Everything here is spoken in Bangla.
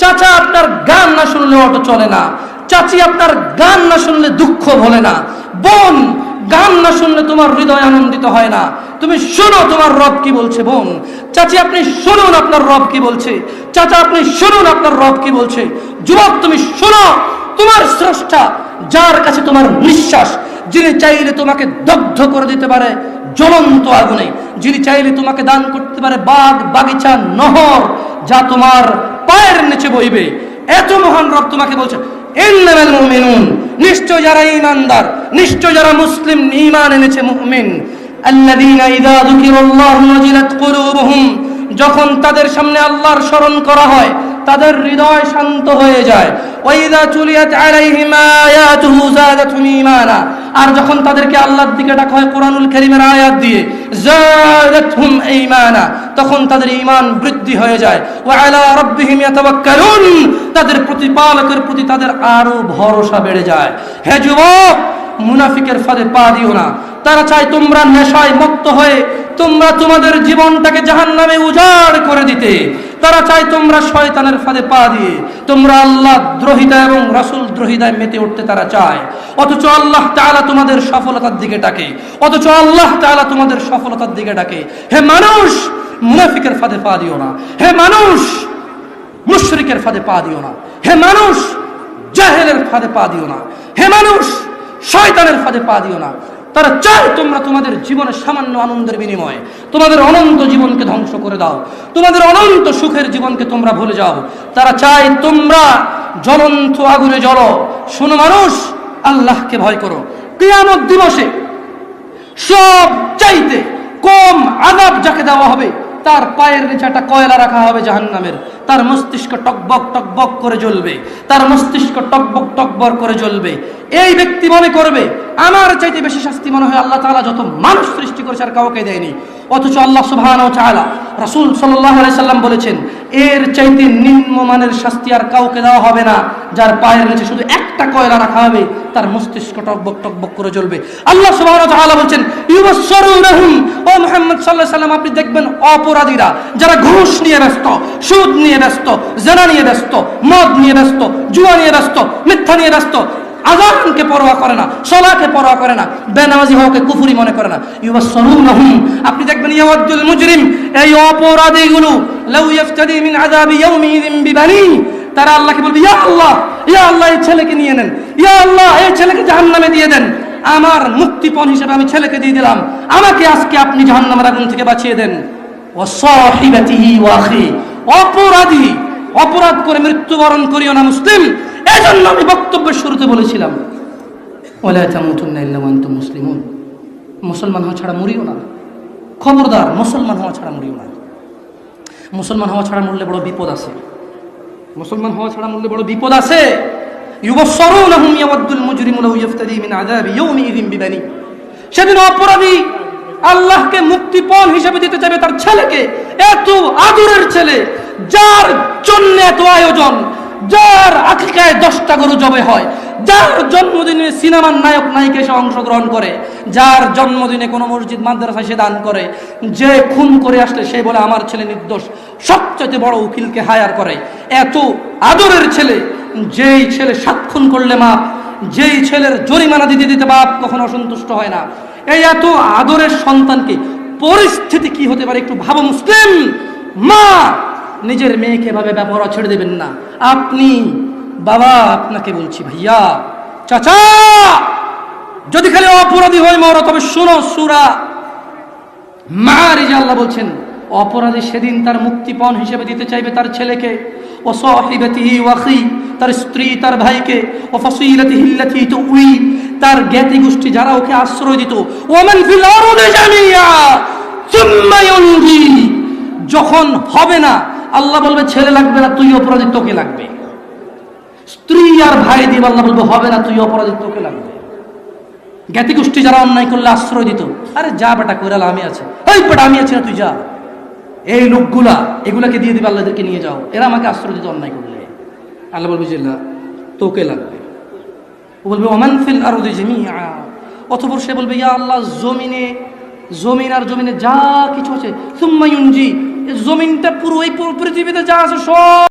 চাচা আপনার গান না শুনলে অটো চলে না, চাচি আপনার গান না শুনলে দুঃখ ভোলে না, বোন গান না শুনলে তোমার হৃদয় আনন্দিত হয় না। তুমি শোনো তোমার রব কি বলছে। বোন, চাচি আপনি শুনুন আপনার রব কি বলছে। চাচা আপনি শুনুন আপনার রব কি বলছে। যুবক তুমি শোনো তোমার স্রষ্টা, যার কাছে তোমার নিঃশ্বাস, যিনি চাইলে তোমাকে দগ্ধ করে দিতে পারে জ্বলন্ত আগুনে, যিনি চাইলে তোমাকে দান করতে পারে বাগ বাগিচা নহর যা তোমার পায়ের নিচে বইবে। এত মহান রব তোমাকে বলছে ইন্নামাল মুমিনুন, নিশ্চয় যারা ঈমানদার, নিশ্চয় যারা মুসলিম ঈমান এনেছে মুমিন, আল্লাযীনা ইযা যুকিরাল্লাহু ওয়াজিলাত কুলুবুহুম, যখন তাদের সামনে আল্লাহর স্মরণ করা হয় তাদের হৃদয় শান্ত হয়ে যায়। ওয়াইযা তুলিয়াত আলাইহিম আয়াতুহু যাদাতুহুম ঈমানা, আর যখন তাদেরকে আল্লাহর দিকে ডাকা হয় কোরআনুল কারীমের আয়াত দিয়ে, যাদাতুহুম ঈমানা, তখন তাদের ঈমান বৃদ্ধি হয়ে যায়। ওয়া আলা রাব্বিহিম ইয়াতাওয়াক্কালুন, তাদের প্রতিপালকের প্রতি তাদের আরো ভরসা বেড়ে যায়। হে যুবক, মুনাফিকের ফাঁদে পা দিও না। তারা চায় তোমরা নেশায় মত্ত হয়ে তোমরা তোমাদের জীবনটাকে জাহান্নামে উজাড় করে দিতে। তারা চায় তোমরা শয়তানের ফাঁদে পা দিয়ে তোমরা আল্লাহ দ্রোহিতা এবং রাসূল দ্রোহিতায় মেতে উঠতে তারা চায়। অথচ আল্লাহ তাআলা তোমাদের সফলতার দিকে ডাকে, অথচ আল্লাহ তাআলা তোমাদের সফলতার দিকে ডাকে। হে মানুষ, মুনাফিকের ফাঁদে পা দিও না। হে মানুষ, মুশরিকের ফাঁদে পা দিও না। হে মানুষ, জাহেলের ফাঁদে পা দিও না। হে মানুষ, শয়তানের ফাঁদে পা দিও না। তারা চায় তোমরা তোমাদের জীবনের সামান্য আনন্দের বিনিময়ে তোমাদের অনন্ত জীবনকে ধ্বংস করে দাও, তোমাদের অনন্ত সুখের জীবনকে তোমরা ভুলে যাও। তারা চায় তোমরা জ্বলন্ত আগুনে জ্বলো। শোনো মানুষ, আল্লাহকে ভয় করো। কিয়ামত দিবসে সব চাইতে কম আযাব যাকে দেওয়া হবে তার পায়ের নিচে একটা কয়লা রাখা হবে জাহান্নামের। তার মস্তিষ্ক টকবক টকবক করে জ্বলবে, তার মস্তিষ্ক টকবক টকবক করে জ্বলবে। এই ব্যক্তি মনে করবে আমার চাইতে বেশি শাস্তি মনে হয় আল্লাহ তাআলা যত মানুষ সৃষ্টি করেছে আর কাউকে দেয়নি। অথচ আল্লাহ সুবহানাহু ওয়া তাআলা, রাসূল সাল্লাল্লাহু আলাইহি সাল্লাম বলেছেন এর চাইতে নিম্নমানের শাস্তি আর কাউকে দেওয়া হবে না, যার পায়ের নিচে শুধু একটা কয়লা রাখা হবে, তার মস্তিষ্ক টকবক টকবক করে জ্বলবে। আল্লাহ সুবহানাহু ওয়া তাআলা বলেন ইউবাশশিরুনহুম, ও মুহাম্মদ সাল্লাল্লাহু আলাইহি সাল্লাম আপনি দেখবেন অপরাধীরা যারা ঘুষ নিয়ে ব্যস্ত, সুদ নিয়ে ব্যস্ত, জিনা নিয়ে ব্যস্ত, মদ নিয়ে ব্যস্ত, জুয়া নিয়ে ব্যস্ত, মিথ্যা নিয়ে ব্যস্ত, আযানকে পরোয়া করে না, সালাতকে পরোয়া করে না, বেনামাজি হওয়াকে কুফরি মনে করে না। ইউবাশশিরুনহুম, আপনি দেখবেন ইয়াওয়াদুল মুজরিম, এই অপরাধীগুলো লাউ ইফতাদি মিন আযাবি ইয়াউমিযিন বিবানি, তারা আল্লাহকে বলবে ইয়া আল্লাহ, ইয়া আল্লাহ এই ছেলেকে নিয়ে নেন, ইয়া আল্লাহ এই ছেলেকে জাহান্নামে দিয়ে দেন, আমার মুক্তিপণ হিসেবে আমি ছেলেকে দিয়ে দিলাম, আমাকে আজকে আপনি জাহান্নামের আগুন থেকে বাঁচিয়ে দেন। ওয়া সাহিবাতিহি ওয়া আখি, অপরাধী অপরাধ করে মৃত্যুবরণ করিও না মুসলিম। এজন্য আমি বক্তব্যের শুরুতে বলেছিলাম ওয়ালা তামুতুন্না ইল্লা ওয়া আনতুম মুসলিমুন, মুসলমান হওয়া ছাড়া মরিও না। খবরদার, মুসলমান হওয়া ছাড়া মরিও না। মুসলমান হওয়া ছাড়া মরলে বড় বিপদ আছে। মুসলমান হওয়া ছাড়া মরলে বড় বিপদ আছে। ইউবাশশিরুনহুম ইয়াওয়াদুল মুজরিমু লাউ ইফতাদি মিন আযাবি ইয়াউমিযিন বিবানি, সেদিন অপরাধী আল্লাহকে মুক্তিপণ হিসেবে দিতে চাইবে তার ছেলেকে, এত আদরের ছেলে যার জন্য এত আয়োজন, যার আকিকায় 10টা গরু জবে হয়, যার জন্মদিনে সিনেমার নায়ক নায়িকা এসে অংশগ্রহণ করে, যার জন্মদিনে কোনো মসজিদ মাদ্রাসায় সে দান করে, যে খুন করে আসলে সে বলে আমার ছেলে নির্দোষ, সবচেয়ে বড় উকিলকে হায়ার করে। এত আদরের ছেলে, যেই ছেলে 7 খুন করলে মাপ, যেই ছেলের জরিমানা দিতে দিতে বাপ কখনো অসন্তুষ্ট হয় না, এই এত আদরের সন্তানকে পরিস্থিতি কি হতে পারে একটু ভাবো মুসলিম। মা নিজের মেয়েকে এভাবে ব্যবহার ছেড়ে দেবেন না। আপনি বাবা, আপনাকে বলছি ভাইয়া, চাচা, যদি খালি অপরাধী হয় মরো, তবে শোনো সূরা মাআরিজ আল্লাহ বলছেন অপরাধী সেদিন তার মুক্তিপণ হিসেবে দিতে চাইবে তার ছেলেকে, ও সাহিবাতিহি ওয়া আখি, তার স্ত্রী তার ভাইকে, ও ফাসিলাতিহি আল্লাতী তুই, তার জ্ঞাতি গোষ্ঠী যারা ওকে আশ্রয় দিত, ওয়া মান ফিল আরদি জামিয়া সুম্মা ইউনজি, যখন হবে না আল্লাহ বলবে ছেলে লাগবে না তুই অপরাধী তোকে লাগবে, স্ত্রী আর ভাই দিয়ে আল্লাহ বলবে হবে না তুই অপরাধী তোকে লাগবে। জ্ঞাতি গোষ্ঠী যারা অন্যায় করলে আশ্রয় দিত, আরে যা বেটা কইরাল আমি আছে, এই বেটা আমি আছি না তুই যা, এই লোকগুলা এগুলাকে দিয়ে দিবে, আল্লাহদেরকে নিয়ে যাও, এরা আমাকে আশ্রয় দিত অন্যায় করলে। আল্লাহ বলবে যে তোকে লাগবে। ও বলবে ওমান ফিল আরদি জামিআ, অতঃপর সে বলবে ইয়া আল্লাহ জমিন আর জমিনে যা কিছু আছে সুম্মা ইউনজি, জমিনটা পুরো এই পৃথিবীতে যা আছে সব